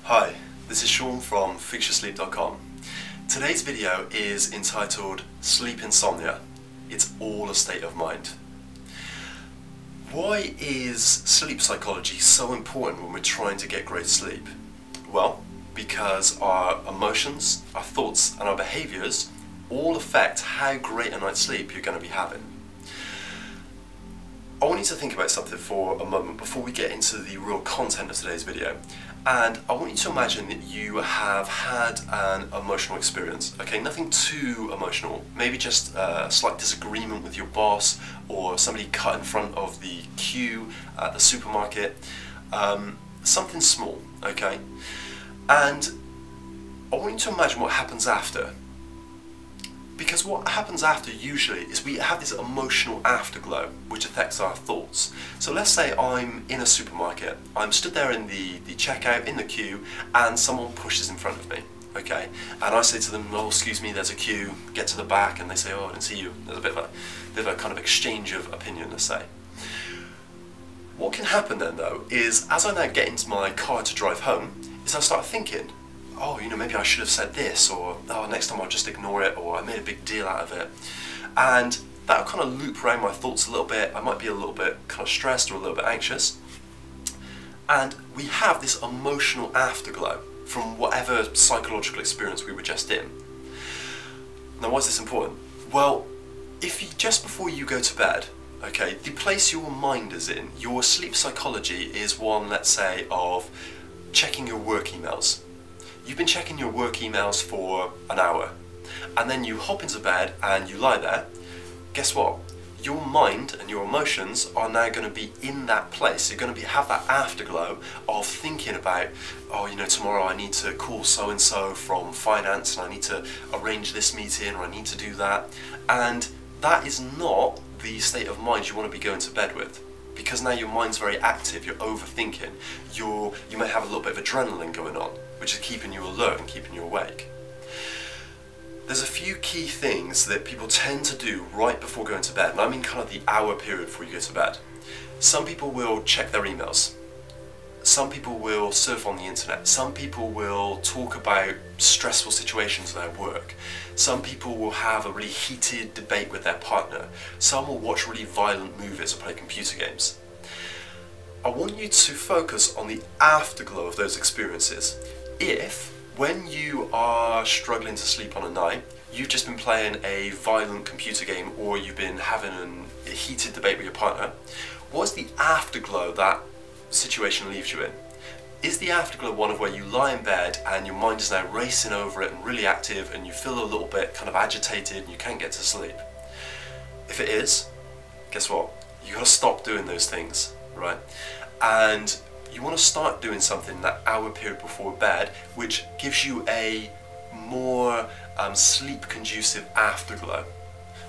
Hi, this is Sean from FixYourSleep.com. Today's video is entitled Sleep Insomnia. It's all a state of mind. Why is sleep psychology so important when we're trying to get great sleep? Well, because our emotions, our thoughts and our behaviours all affect how great a night's sleep you're going to be having. I want you to think about something for a moment before we get into the real content of today's video. And I want you to imagine that you have had an emotional experience, okay? Nothing too emotional, maybe just a slight disagreement with your boss or somebody cut in front of the queue at the supermarket, something small, okay? And I want you to imagine what happens after. Because what happens after usually is we have this emotional afterglow which affects our thoughts. So let's say I'm in a supermarket, I'm stood there in the checkout, in the queue, and someone pushes in front of me, okay? And I say to them, oh, excuse me, there's a queue, get to the back, and they say, oh, I didn't see you. There's a bit of a kind of exchange of opinion, let's say. What can happen then though is, as I now get into my car to drive home, is I start thinking, oh, you know, maybe I should have said this, or oh, next time I'll just ignore it, or I made a big deal out of it. And that'll kind of loop around my thoughts a little bit. I might be a little bit kind of stressed or a little bit anxious. And we have this emotional afterglow from whatever psychological experience we were just in. Now, why is this important? Well, if you, just before you go to bed, okay, the place your mind is in, your sleep psychology is one, let's say, of checking your work emails. You've been checking your work emails for an hour, and then you hop into bed and you lie there. Guess what? Your mind and your emotions are now going to be in that place. You're going to have that afterglow of thinking about, oh, you know, tomorrow I need to call so-and-so from finance, and I need to arrange this meeting, or I need to do that. And that is not the state of mind you want to be going to bed with. Because now your mind's very active, you're overthinking, you may have a little bit of adrenaline going on, which is keeping you alert and keeping you awake. There's a few key things that people tend to do right before going to bed, and I mean kind of the hour period before you go to bed. Some people will check their emails. Some people will surf on the internet. Some people will talk about stressful situations at work. Some people will have a really heated debate with their partner. Some will watch really violent movies or play computer games. I want you to focus on the afterglow of those experiences. If, when you are struggling to sleep on a night, you've just been playing a violent computer game, or you've been having a heated debate with your partner, what's the afterglow that situation leaves you in? Is the afterglow one of where you lie in bed and your mind is now racing over it and really active, and you feel a little bit kind of agitated and you can't get to sleep? If it is, guess what? You got to stop doing those things, right? And you want to start doing something that hour period before bed, which gives you a more sleep conducive afterglow.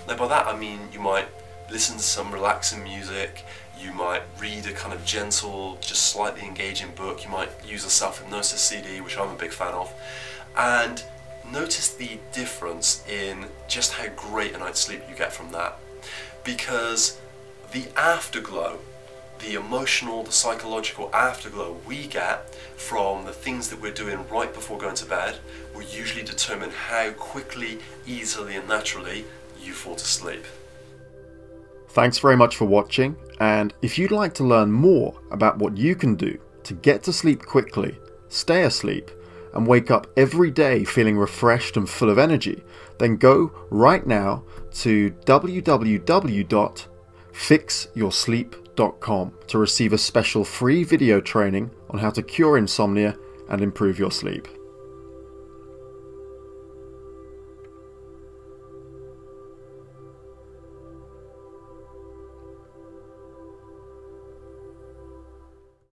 Now by that I mean you might listen to some relaxing music, you might read a kind of gentle, just slightly engaging book, you might use a self-hypnosis CD, which I'm a big fan of, and notice the difference in just how great a night's sleep you get from that. Because the afterglow, the emotional, the psychological afterglow we get from the things that we're doing right before going to bed will usually determine how quickly, easily and naturally you fall to sleep. Thanks very much for watching, and if you'd like to learn more about what you can do to get to sleep quickly, stay asleep, and wake up every day feeling refreshed and full of energy, then go right now to www.fixyoursleep.com to receive a special free video training on how to cure insomnia and improve your sleep.